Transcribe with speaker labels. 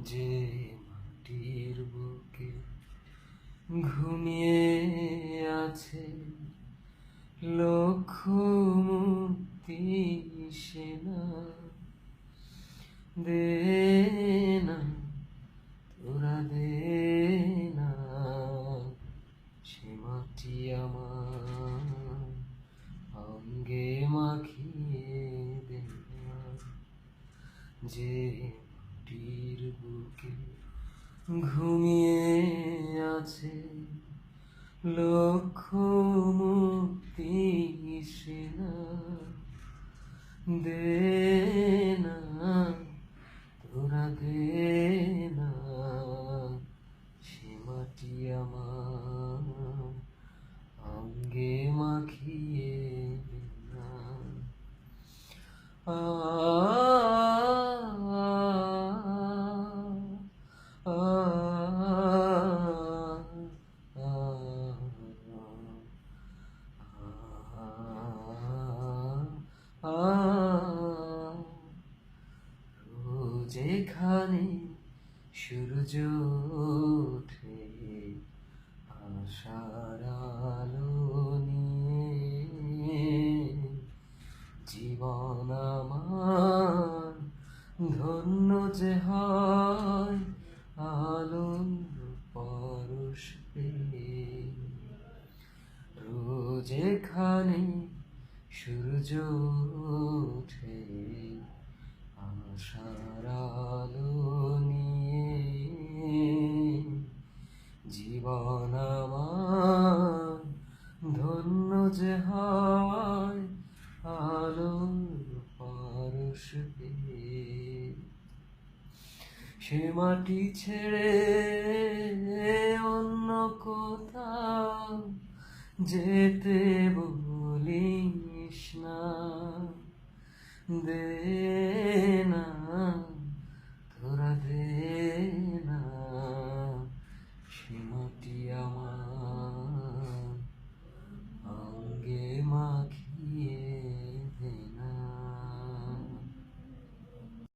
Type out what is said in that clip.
Speaker 1: যে মাটির বুকে ঘুমিয়ে আছে লক্ষ মুক্তি সেনা, দে না তোরা দে না সে মাটি আমার অঙ্গে মাখিয়ে দে না। যে মাটির বুকে ঘুমিয়ে আছে লক্ষ মুক্তি সেনা, দে না তোরা দে না সে মাটি আমার অঙ্গে মাখিয়ে দে না। যেখানে সূর্য ওঠে আশার আলো নিয়ে, জীবন আমার ধন্য যে হয় আলোর পরশ পেয়ে। রোজ এখানে সূর্য ওঠে আশার আলো নিয়ে, জীবন আমার ধন্য যে হয় আলোর পরশ পেয়ে। সে মাটি ছেড়ে অন্য কোথাও যেতে বলিস না, দে